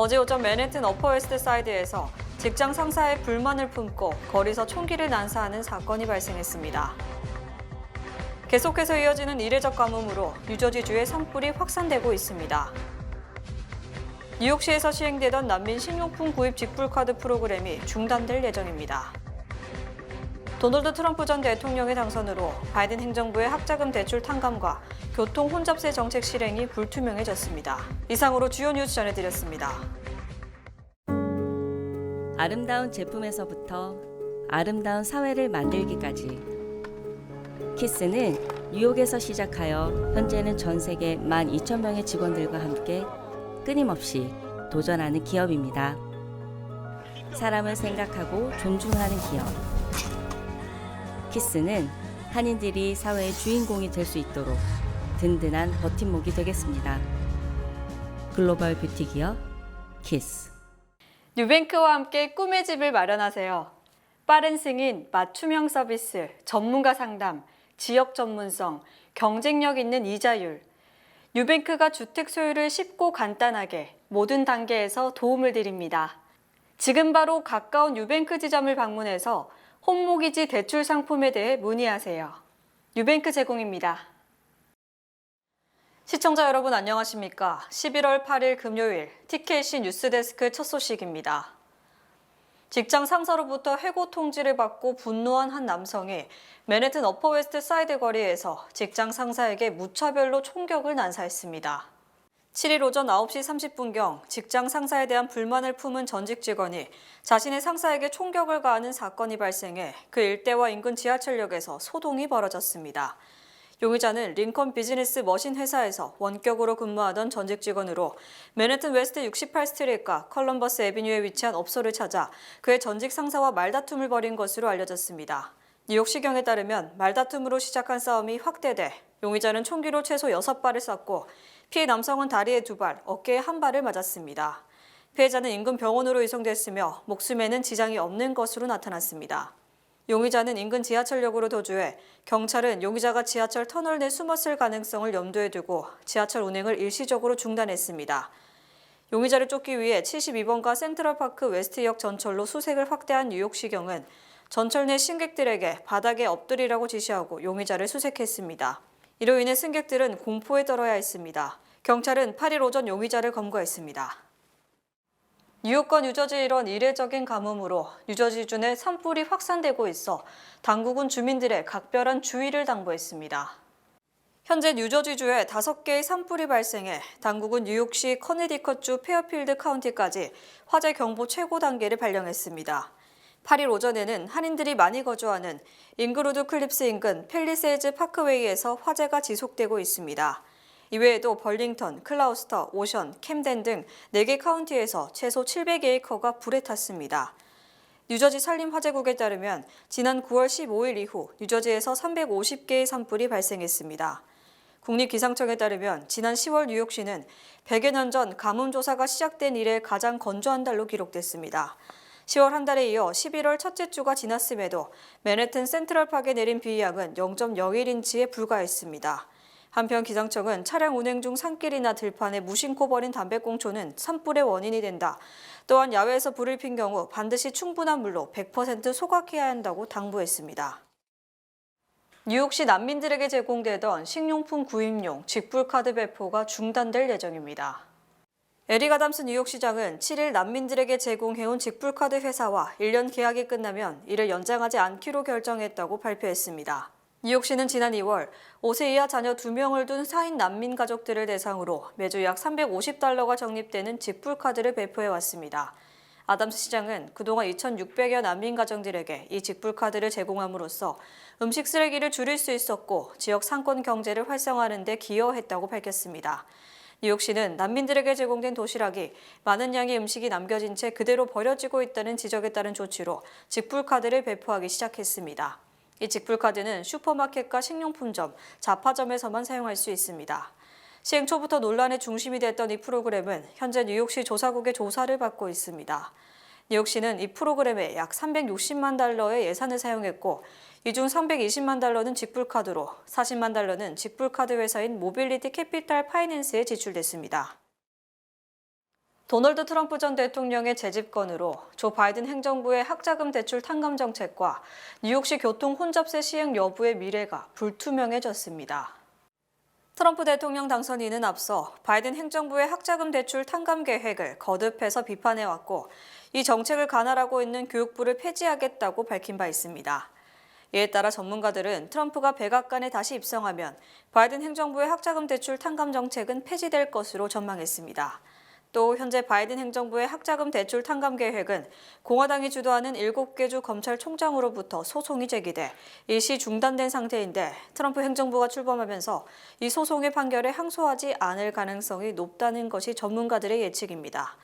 어제 오전 맨해튼 어퍼웨스트 사이드에서 직장 상사의 불만을 품고 거리서 총기를 난사하는 사건이 발생했습니다. 계속해서 이어지는 이례적 가뭄으로 뉴저지주의 산불이 확산되고 있습니다. 뉴욕시에서 시행되던 난민 식료품 구입 직불카드 프로그램이 중단될 예정입니다. 도널드 트럼프 전 대통령의 당선으로 바이든 행정부의 학자금 대출 탕감과 교통 혼잡세 정책 실행이 불투명해졌습니다. 이상으로 주요 뉴스 전해드렸습니다. 아름다운 제품에서부터 아름다운 사회를 만들기까지 키스는 뉴욕에서 시작하여 현재는 전 세계 12,000명의 직원들과 함께 끊임없이 도전하는 기업입니다. 사람을 생각하고 존중하는 기업. 키스는 한인들이 사회의 주인공이 될 수 있도록 든든한 버팀목이 되겠습니다. 글로벌 뷰티 기업 키스. 뉴뱅크와 함께 꿈의 집을 마련하세요. 빠른 승인, 맞춤형 서비스, 전문가 상담, 지역 전문성, 경쟁력 있는 이자율. 뉴뱅크가 주택 소유를 쉽고 간단하게 모든 단계에서 도움을 드립니다. 지금 바로 가까운 뉴뱅크 지점을 방문해서 홈모기지 대출 상품에 대해 문의하세요. 뉴뱅크 제공입니다. 시청자 여러분 안녕하십니까? 11월 8일 금요일 TKC 뉴스데스크 첫 소식입니다. 직장 상사로부터 해고 통지를 받고 분노한 한 남성이 맨해튼 어퍼웨스트 사이드 거리에서 직장 상사에게 무차별로 총격을 난사했습니다. 7일 오전 9시 30분경 직장 상사에 대한 불만을 품은 전직 직원이 자신의 상사에게 총격을 가하는 사건이 발생해 그 일대와 인근 지하철역에서 소동이 벌어졌습니다. 용의자는 링컨 비즈니스 머신 회사에서 원격으로 근무하던 전직 직원으로 맨해튼 웨스트 68스트리트과 컬럼버스 애비뉴에 위치한 업소를 찾아 그의 전직 상사와 말다툼을 벌인 것으로 알려졌습니다. 뉴욕시경에 따르면 말다툼으로 시작한 싸움이 확대돼 용의자는 총기로 최소 6발을 쐈고 피해 남성은 다리에 2발, 어깨에 1발을 맞았습니다. 피해자는 인근 병원으로 이송됐으며 목숨에는 지장이 없는 것으로 나타났습니다. 용의자는 인근 지하철역으로 도주해 경찰은 용의자가 지하철 터널 내 숨었을 가능성을 염두에 두고 지하철 운행을 일시적으로 중단했습니다. 용의자를 쫓기 위해 72번가 센트럴파크 웨스트역 전철로 수색을 확대한 뉴욕시경은 전철 내 승객들에게 바닥에 엎드리라고 지시하고 용의자를 수색했습니다. 이로 인해 승객들은 공포에 떨어야 했습니다. 경찰은 8일 오전 용의자를 검거했습니다. 뉴욕과 뉴저지 일원 이례적인 가뭄으로 뉴저지주 내 산불이 확산되고 있어 당국은 주민들의 각별한 주의를 당부했습니다. 현재 뉴저지주에 5개의 산불이 발생해 당국은 뉴욕시 커네디컷주 페어필드 카운티까지 화재 경보 최고 단계를 발령했습니다. 8일 오전에는 한인들이 많이 거주하는 잉그루드 클립스 인근 팰리세이즈 파크웨이에서 화재가 지속되고 있습니다. 이외에도 벌링턴, 클라우스터, 오션, 캠덴 등 4개 카운티에서 최소 700에이커가 불에 탔습니다. 뉴저지 산림화재국에 따르면 지난 9월 15일 이후 뉴저지에서 350개의 산불이 발생했습니다. 국립기상청에 따르면 지난 10월 뉴욕시는 100여 년 전 가뭄 조사가 시작된 이래 가장 건조한 달로 기록됐습니다. 10월 한 달에 이어 11월 첫째 주가 지났음에도 맨해튼 센트럴파크에 내린 비양은 0.01인치에 불과했습니다. 한편 기상청은 차량 운행 중 산길이나 들판에 무심코 버린 담배꽁초는 산불의 원인이 된다. 또한 야외에서 불을 핀 경우 반드시 충분한 물로 100% 소각해야 한다고 당부했습니다. 뉴욕시 난민들에게 제공되던 식료품 구입용 직불카드 배포가 중단될 예정입니다. 에릭 아담스 뉴욕시장은 7일 난민들에게 제공해온 직불카드 회사와 1년 계약이 끝나면 이를 연장하지 않기로 결정했다고 발표했습니다. 뉴욕시는 지난 2월 5세 이하 자녀 2명을 둔 4인 난민 가족들을 대상으로 매주 약 $350가 적립되는 직불카드를 배포해왔습니다. 아담스 시장은 그동안 2,600여 난민 가정들에게 이 직불카드를 제공함으로써 음식 쓰레기를 줄일 수 있었고 지역 상권 경제를 활성화하는 데 기여했다고 밝혔습니다. 뉴욕시는 난민들에게 제공된 도시락이 많은 양의 음식이 남겨진 채 그대로 버려지고 있다는 지적에 따른 조치로 직불카드를 배포하기 시작했습니다. 이 직불카드는 슈퍼마켓과 식료품점, 잡화점에서만 사용할 수 있습니다. 시행 초부터 논란의 중심이 됐던 이 프로그램은 현재 뉴욕시 조사국의 조사를 받고 있습니다. 뉴욕시는 이 프로그램에 약 $360만 예산을 사용했고 이 중 $320만 직불카드로 40만 직불카드 회사인 모빌리티 캐피탈 파이낸스에 지출됐습니다. 도널드 트럼프 전 대통령의 재집권으로 조 바이든 행정부의 학자금 대출 탕감 정책과 뉴욕시 교통 혼잡세 시행 여부의 미래가 불투명해졌습니다. 트럼프 대통령 당선인은 앞서 바이든 행정부의 학자금 대출 탕감 계획을 거듭해서 비판해왔고 이 정책을 관할하고 있는 교육부를 폐지하겠다고 밝힌 바 있습니다. 이에 따라 전문가들은 트럼프가 백악관에 다시 입성하면 바이든 행정부의 학자금 대출 탕감 정책은 폐지될 것으로 전망했습니다. 또 현재 바이든 행정부의 학자금 대출 탕감 계획은 공화당이 주도하는 7개 주 검찰총장으로부터 소송이 제기돼 일시 중단된 상태인데 트럼프 행정부가 출범하면서 이 소송의 판결에 항소하지 않을 가능성이 높다는 것이 전문가들의 예측입니다.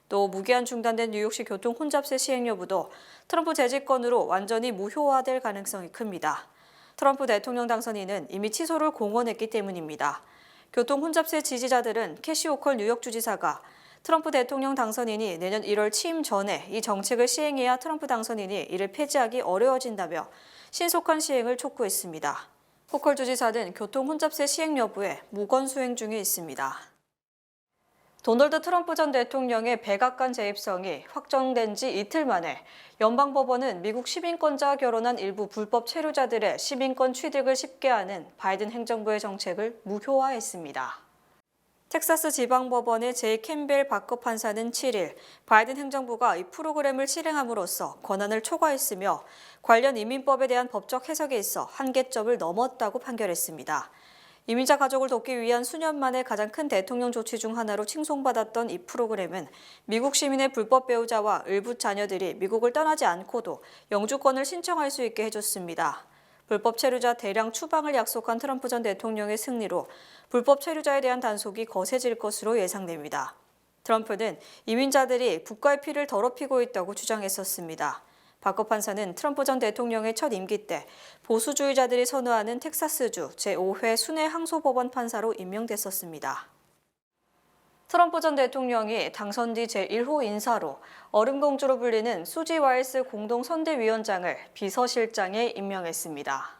또 무기한 중단된 뉴욕시 교통 혼잡세 시행 여부도 트럼프 재집권으로 완전히 무효화될 가능성이 큽니다. 트럼프 대통령 당선인은 이미 취소를 공언했기 때문입니다. 교통 혼잡세 지지자들은 캐시 호컬 뉴욕 주지사가 트럼프 대통령 당선인이 내년 1월 취임 전에 이 정책을 시행해야 트럼프 당선인이 이를 폐지하기 어려워진다며 신속한 시행을 촉구했습니다. 호컬 주지사는 교통 혼잡세 시행 여부에 무건 수행 중에 있습니다. 도널드 트럼프 전 대통령의 백악관 재입성이 확정된 지 이틀 만에 연방법원은 미국 시민권자와 결혼한 일부 불법 체류자들의 시민권 취득을 쉽게 하는 바이든 행정부의 정책을 무효화했습니다. 텍사스 지방법원의 제이 캠벨 바커 판사는 7일 바이든 행정부가 이 프로그램을 실행함으로써 권한을 초과했으며 관련 이민법에 대한 법적 해석에 있어 한계점을 넘었다고 판결했습니다. 이민자 가족을 돕기 위한 수년 만에 가장 큰 대통령 조치 중 하나로 칭송받았던 이 프로그램은 미국 시민의 불법 배우자와 일부 자녀들이 미국을 떠나지 않고도 영주권을 신청할 수 있게 해줬습니다. 불법 체류자 대량 추방을 약속한 트럼프 전 대통령의 승리로 불법 체류자에 대한 단속이 거세질 것으로 예상됩니다. 트럼프는 이민자들이 국가의 피를 더럽히고 있다고 주장했었습니다. 바커 판사는 트럼프 전 대통령의 첫 임기 때 보수주의자들이 선호하는 텍사스주 제5회 순회 항소법원 판사로 임명됐었습니다. 트럼프 전 대통령이 당선 뒤 제1호 인사로 얼음공주로 불리는 수지 와일스 공동선대위원장을 비서실장에 임명했습니다.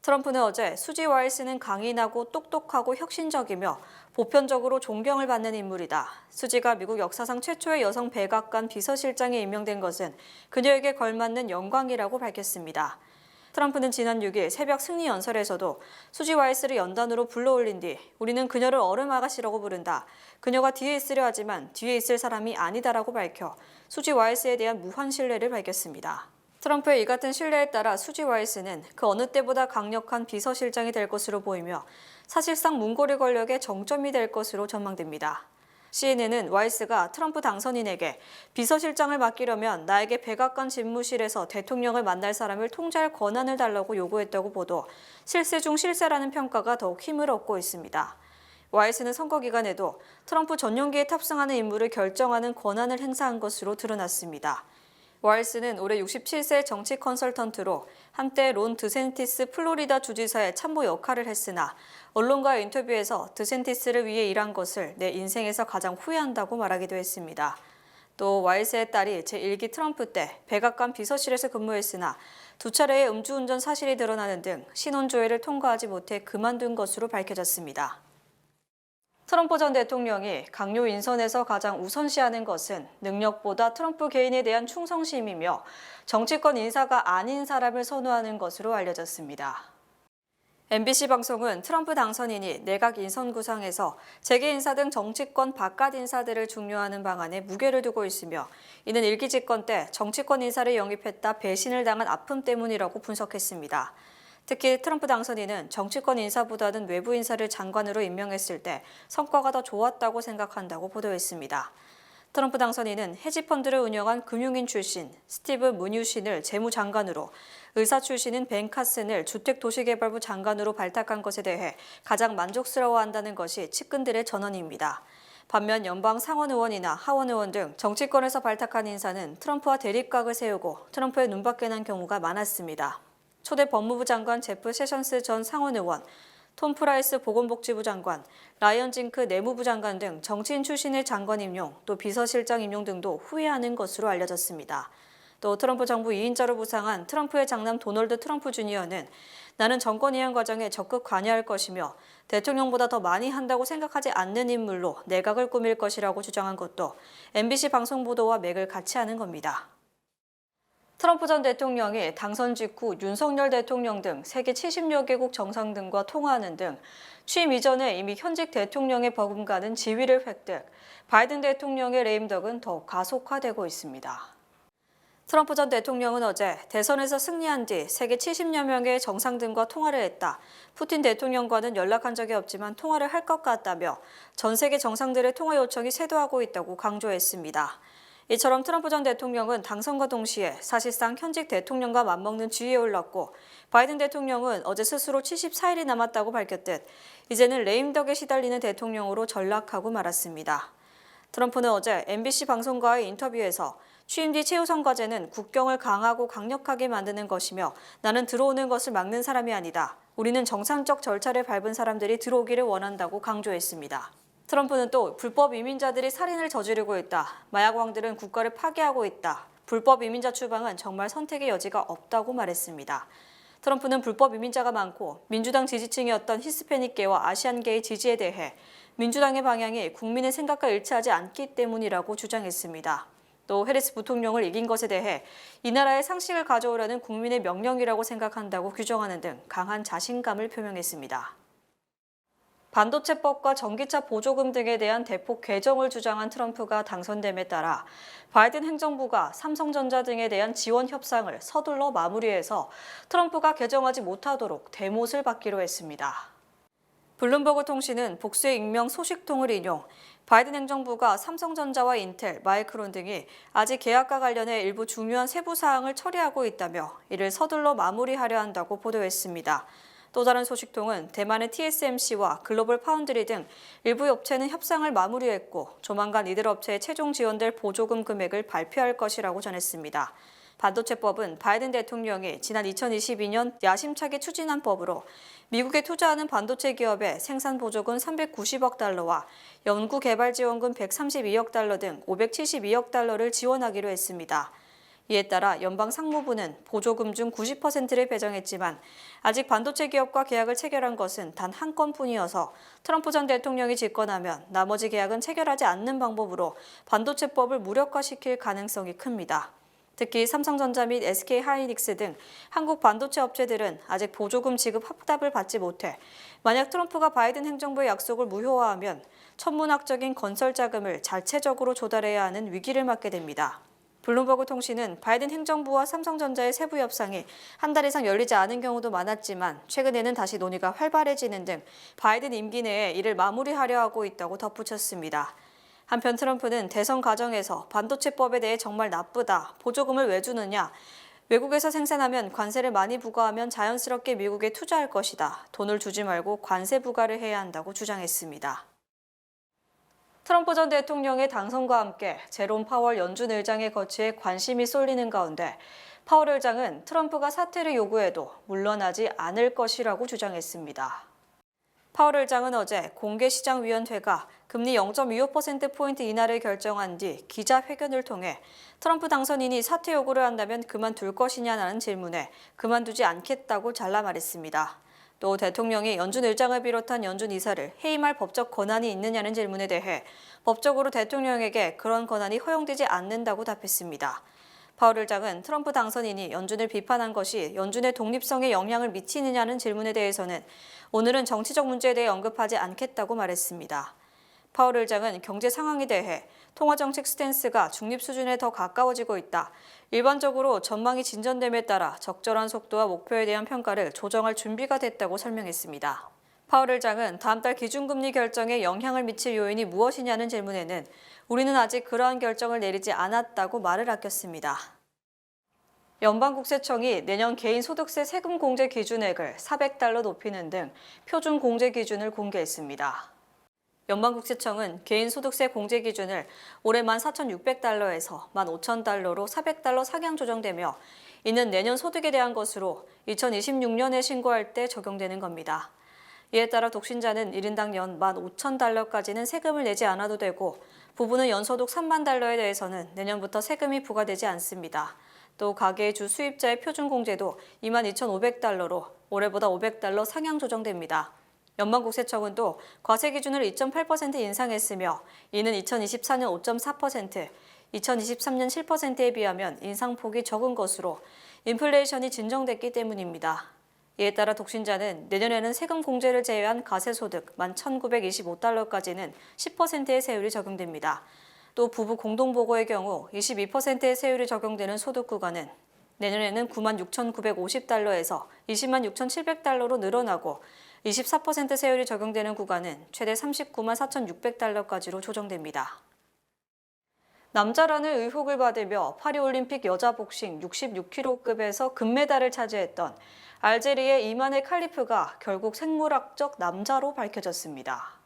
트럼프는 어제 수지 와일스는 강인하고 똑똑하고 혁신적이며 보편적으로 존경을 받는 인물이다. 수지가 미국 역사상 최초의 여성 백악관 비서실장에 임명된 것은 그녀에게 걸맞는 영광이라고 밝혔습니다. 트럼프는 지난 6일 새벽 승리 연설에서도 수지 와일스를 연단으로 불러올린 뒤 우리는 그녀를 얼음 아가씨라고 부른다. 그녀가 뒤에 있으려 하지만 뒤에 있을 사람이 아니다라고 밝혀 수지 와일스에 대한 무한 신뢰를 밝혔습니다. 트럼프의 이 같은 신뢰에 따라 수지 와일스는 그 어느 때보다 강력한 비서실장이 될 것으로 보이며 사실상 몽골의 권력의 정점이 될 것으로 전망됩니다. CNN은 와일스가 트럼프 당선인에게 비서실장을 맡기려면 나에게 백악관 집무실에서 대통령을 만날 사람을 통제할 권한을 달라고 요구했다고 보도 실세 중 실세라는 평가가 더욱 힘을 얻고 있습니다. 와일스는 선거 기간에도 트럼프 전용기에 탑승하는 인물을 결정하는 권한을 행사한 것으로 드러났습니다. 와일스는 올해 67세 정치 컨설턴트로 한때 론 드샌티스 플로리다 주지사의 참모 역할을 했으나 언론과의 인터뷰에서 드샌티스를 위해 일한 것을 내 인생에서 가장 후회한다고 말하기도 했습니다. 또 와일스의 딸이 제1기 트럼프 때 백악관 비서실에서 근무했으나 두 차례의 음주운전 사실이 드러나는 등 신원조회를 통과하지 못해 그만둔 것으로 밝혀졌습니다. 트럼프 전 대통령이 강요 인선에서 가장 우선시하는 것은 능력보다 트럼프 개인에 대한 충성심이며 정치권 인사가 아닌 사람을 선호하는 것으로 알려졌습니다. MBC 방송은 트럼프 당선인이 내각 인선 구상에서 재계 인사 등 정치권 바깥 인사들을 중요하는 방안에 무게를 두고 있으며 이는 일기 집권 때 정치권 인사를 영입했다 배신을 당한 아픔 때문이라고 분석했습니다. 특히 트럼프 당선인은 정치권 인사보다는 외부 인사를 장관으로 임명했을 때 성과가 더 좋았다고 생각한다고 보도했습니다. 트럼프 당선인은 헤지펀드를 운영한 금융인 출신 스티브 문유신을 재무장관으로 의사 출신인 벤 카슨을 주택도시개발부 장관으로 발탁한 것에 대해 가장 만족스러워한다는 것이 측근들의 전언입니다. 반면 연방 상원 의원이나 하원 의원 등 정치권에서 발탁한 인사는 트럼프와 대립각을 세우고 트럼프의 눈밖에 난 경우가 많았습니다. 초대 법무부 장관 제프 세션스 전 상원 의원, 톰 프라이스 보건복지부 장관, 라이언 징크 내무부 장관 등 정치인 출신의 장관 임용, 또 비서실장 임용 등도 후회하는 것으로 알려졌습니다. 또 트럼프 정부 2인자로 부상한 트럼프의 장남 도널드 트럼프 주니어는 나는 정권 이행 과정에 적극 관여할 것이며 대통령보다 더 많이 한다고 생각하지 않는 인물로 내각을 꾸밀 것이라고 주장한 것도 MBC 방송 보도와 맥을 같이 하는 겁니다. 트럼프 전 대통령이 당선 직후 윤석열 대통령 등 세계 70여 개국 정상 등과 통화하는 등 취임 이전에 이미 현직 대통령에 버금가는 지위를 획득, 바이든 대통령의 레임덕은 더욱 가속화되고 있습니다. 트럼프 전 대통령은 어제 대선에서 승리한 뒤 세계 70여 명의 정상 등과 통화를 했다. 푸틴 대통령과는 연락한 적이 없지만 통화를 할 것 같다며 전 세계 정상들의 통화 요청이 쇄도하고 있다고 강조했습니다. 이처럼 트럼프 전 대통령은 당선과 동시에 사실상 현직 대통령과 맞먹는 지위에 올랐고 바이든 대통령은 어제 스스로 74일이 남았다고 밝혔듯 이제는 레임덕에 시달리는 대통령으로 전락하고 말았습니다. 트럼프는 어제 MBC 방송과의 인터뷰에서 취임 뒤 최우선 과제는 국경을 강하고 강력하게 만드는 것이며 나는 들어오는 것을 막는 사람이 아니다. 우리는 정상적 절차를 밟은 사람들이 들어오기를 원한다고 강조했습니다. 트럼프는 또 불법 이민자들이 살인을 저지르고 있다. 마약왕들은 국가를 파괴하고 있다. 불법 이민자 추방은 정말 선택의 여지가 없다고 말했습니다. 트럼프는 불법 이민자가 많고 민주당 지지층이었던 히스패닉계와 아시안계의 지지에 대해 민주당의 방향이 국민의 생각과 일치하지 않기 때문이라고 주장했습니다. 또 해리스 부통령을 이긴 것에 대해 이 나라의 상식을 가져오라는 국민의 명령이라고 생각한다고 규정하는 등 강한 자신감을 표명했습니다. 반도체법과 전기차 보조금 등에 대한 대폭 개정을 주장한 트럼프가 당선됨에 따라 바이든 행정부가 삼성전자 등에 대한 지원 협상을 서둘러 마무리해서 트럼프가 개정하지 못하도록 대못을 받기로 했습니다. 블룸버그 통신은 복수의 익명 소식통을 인용, 바이든 행정부가 삼성전자와 인텔, 마이크론 등이 아직 계약과 관련해 일부 중요한 세부 사항을 처리하고 있다며 이를 서둘러 마무리하려 한다고 보도했습니다. 또 다른 소식통은 대만의 TSMC와 글로벌 파운드리 등 일부 업체는 협상을 마무리했고 조만간 이들 업체에 최종 지원될 보조금 금액을 발표할 것이라고 전했습니다. 반도체법은 바이든 대통령이 지난 2022년 야심차게 추진한 법으로 미국에 투자하는 반도체 기업의 생산 보조금 390억 달러와 연구개발 지원금 132억 달러 등 572억 달러를 지원하기로 했습니다. 이에 따라 연방 상무부는 보조금 중 90%를 배정했지만 아직 반도체 기업과 계약을 체결한 것은 단 한 건뿐이어서 트럼프 전 대통령이 집권하면 나머지 계약은 체결하지 않는 방법으로 반도체법을 무력화시킬 가능성이 큽니다. 특히 삼성전자 및 SK하이닉스 등 한국 반도체 업체들은 아직 보조금 지급 확답을 받지 못해 만약 트럼프가 바이든 행정부의 약속을 무효화하면 천문학적인 건설 자금을 자체적으로 조달해야 하는 위기를 맞게 됩니다. 블룸버그 통신은 바이든 행정부와 삼성전자의 세부 협상이 한 달 이상 열리지 않은 경우도 많았지만 최근에는 다시 논의가 활발해지는 등 바이든 임기 내에 이를 마무리하려 하고 있다고 덧붙였습니다. 한편 트럼프는 대선 과정에서 반도체법에 대해 정말 나쁘다, 보조금을 왜 주느냐, 외국에서 생산하면 관세를 많이 부과하면 자연스럽게 미국에 투자할 것이다, 돈을 주지 말고 관세 부과를 해야 한다고 주장했습니다. 트럼프 전 대통령의 당선과 함께 제롬 파월 연준 의장의 거취에 관심이 쏠리는 가운데 파월 의장은 트럼프가 사퇴를 요구해도 물러나지 않을 것이라고 주장했습니다. 파월 의장은 어제 공개시장위원회가 금리 0.25%포인트 인하를 결정한 뒤 기자회견을 통해 트럼프 당선인이 사퇴 요구를 한다면 그만둘 것이냐는 질문에 그만두지 않겠다고 잘라 말했습니다. 또 대통령이 연준 의장을 비롯한 연준 이사를 해임할 법적 권한이 있느냐는 질문에 대해 법적으로 대통령에게 그런 권한이 허용되지 않는다고 답했습니다. 파월 의장은 트럼프 당선인이 연준을 비판한 것이 연준의 독립성에 영향을 미치느냐는 질문에 대해서는 오늘은 정치적 문제에 대해 언급하지 않겠다고 말했습니다. 파월 의장은 경제 상황에 대해 통화정책 스탠스가 중립 수준에 더 가까워지고 있다. 일반적으로 전망이 진전됨에 따라 적절한 속도와 목표에 대한 평가를 조정할 준비가 됐다고 설명했습니다. 파월 의장은 다음 달 기준금리 결정에 영향을 미칠 요인이 무엇이냐는 질문에는 우리는 아직 그러한 결정을 내리지 않았다고 말을 아꼈습니다. 연방국세청이 내년 개인소득세 세금 공제 기준액을 $400 높이는 등 표준 공제 기준을 공개했습니다. 연방국세청은 개인소득세 공제 기준을 올해 14,600달러에서 15,000달러로 $400 상향 조정되며 이는 내년 소득에 대한 것으로 2026년에 신고할 때 적용되는 겁니다. 이에 따라 독신자는 1인당 연 15,000달러까지는 세금을 내지 않아도 되고 부부는 연소득 3만 달러에 대해서는 내년부터 세금이 부과되지 않습니다. 또 가계의 주 수입자의 표준 공제도 22,500달러로 올해보다 $500 상향 조정됩니다. 연방국세청은 또 과세 기준을 2.8% 인상했으며 이는 2024년 5.4%, 2023년 7%에 비하면 인상폭이 적은 것으로 인플레이션이 진정됐기 때문입니다. 이에 따라 독신자는 내년에는 세금 공제를 제외한 가세소득 11,925달러까지는 10%의 세율이 적용됩니다. 또 부부 공동보고의 경우 22%의 세율이 적용되는 소득 구간은 내년에는 96,950달러에서 206,700달러로 늘어나고 24% 세율이 적용되는 구간은 최대 394,600달러까지로 조정됩니다. 남자라는 의혹을 받으며 파리올림픽 여자 복싱 66kg급에서 금메달을 차지했던 알제리의 이만의 칼리프가 결국 생물학적 남자로 밝혀졌습니다.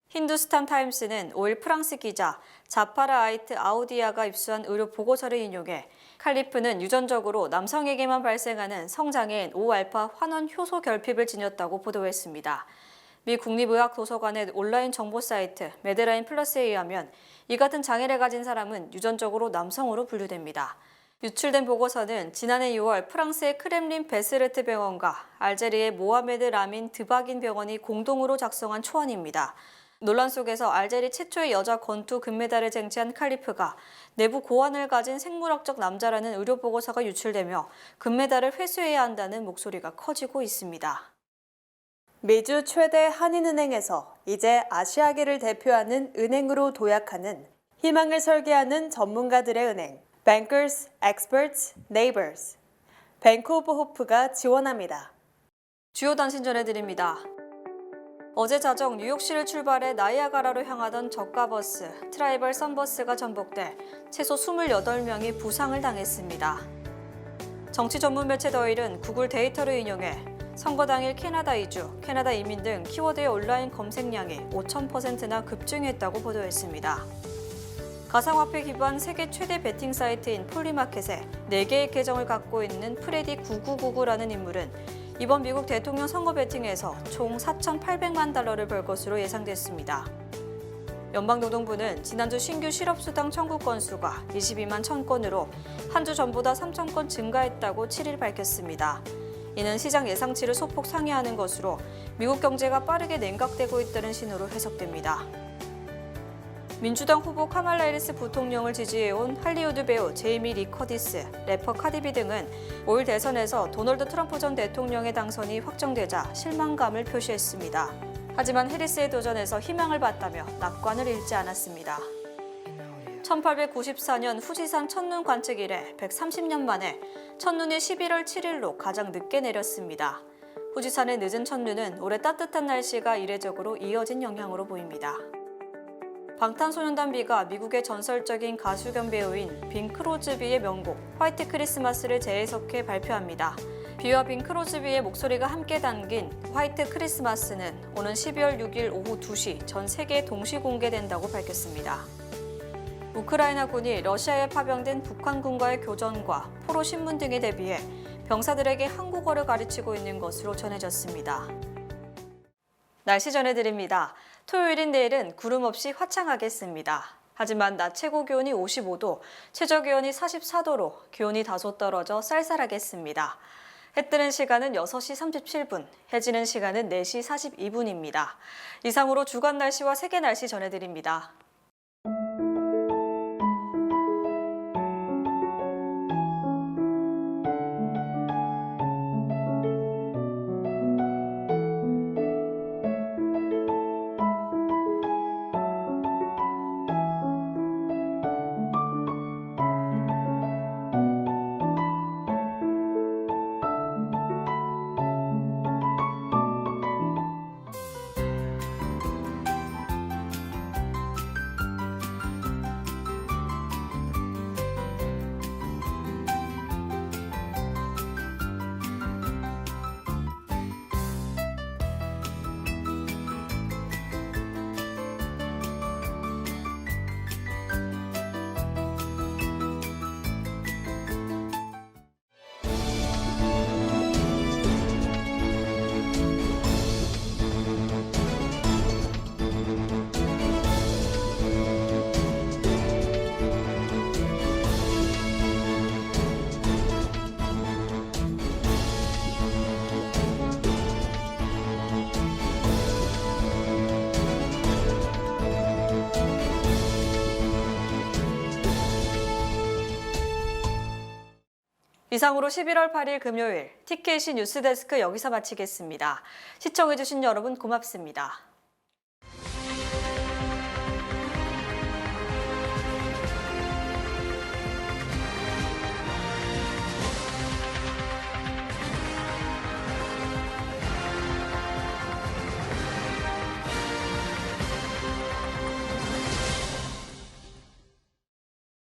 힌두스탄 타임스는 5일 프랑스 기자 자파라 아이트 아우디아가 입수한 의료 보고서를 인용해 칼리프는 유전적으로 남성에게만 발생하는 성장애인 5알파 환원 효소 결핍을 지녔다고 보도했습니다. 미 국립의학도서관의 온라인 정보 사이트 메드라인 플러스에 의하면 이 같은 장애를 가진 사람은 유전적으로 남성으로 분류됩니다. 유출된 보고서는 지난해 6월 프랑스의 크렘린 베스르트 병원과 알제리의 모하메드 라민 드바긴 병원이 공동으로 작성한 초안입니다. 논란 속에서 알제리 최초의 여자 권투 금메달을 쟁취한 칼리프가 내부 고환을 가진 생물학적 남자라는 의료 보고서가 유출되며 금메달을 회수해야 한다는 목소리가 커지고 있습니다. 미주 최대 한인은행에서 이제 아시아계를 대표하는 은행으로 도약하는 희망을 설계하는 전문가들의 은행 Bankers, Experts, Neighbors 뱅크 오브 호프가 지원합니다. 주요 단신 전해드립니다. 어제 자정 뉴욕시를 출발해 나이아가라로 향하던 저가버스 트라이벌 선버스가 전복돼 최소 28명이 부상을 당했습니다. 정치 전문 매체 더일은 구글 데이터를 인용해 선거 당일 캐나다 이주, 캐나다 이민 등 키워드의 온라인 검색량이 5,000%나 급증했다고 보도했습니다. 가상화폐 기반 세계 최대 베팅 사이트인 폴리마켓에 4개의 계정을 갖고 있는 프레디 9999라는 인물은 이번 미국 대통령 선거 베팅에서 총 4,800만 달러를 벌 것으로 예상됐습니다. 연방노동부는 지난주 신규 실업수당 청구 건수가 22만 1,000건으로 한 주 전보다 3,000건 증가했다고 7일 밝혔습니다. 이는 시장 예상치를 소폭 상회하는 것으로 미국 경제가 빠르게 냉각되고 있다는 신호로 해석됩니다. 민주당 후보 카말라 해리스 부통령을 지지해온 할리우드 배우 제이미 리 커디스, 래퍼 카디비 등은 5일 대선에서 도널드 트럼프 전 대통령의 당선이 확정되자 실망감을 표시했습니다. 하지만 해리스의 도전에서 희망을 봤다며 낙관을 잃지 않았습니다. 1894년 후지산 첫눈 관측 이래 130년 만에 첫눈이 11월 7일로 가장 늦게 내렸습니다. 후지산의 늦은 첫눈은 올해 따뜻한 날씨가 이례적으로 이어진 영향으로 보입니다. 방탄소년단비가 미국의 전설적인 가수 겸 배우인 빈 크로즈비의 명곡 화이트 크리스마스를 재해석해 발표합니다. 비와 빈 크로즈비의 목소리가 함께 담긴 화이트 크리스마스는 오는 12월 6일 오후 2시 전 세계에 동시 공개된다고 밝혔습니다. 우크라이나군이 러시아에 파병된 북한군과의 교전과 포로 신문 등에 대비해 병사들에게 한국어를 가르치고 있는 것으로 전해졌습니다. 날씨 전해드립니다. 토요일인 내일은 구름 없이 화창하겠습니다. 하지만 낮 최고 기온이 55도, 최저 기온이 44도로 기온이 다소 떨어져 쌀쌀하겠습니다. 해 뜨는 시간은 6시 37분, 해 지는 시간은 4시 42분입니다. 이상으로 주간 날씨와 세계 날씨 전해드립니다. 이상으로 11월 8일 금요일 TKC 뉴스데스크 여기서 마치겠습니다. 시청해주신 여러분 고맙습니다.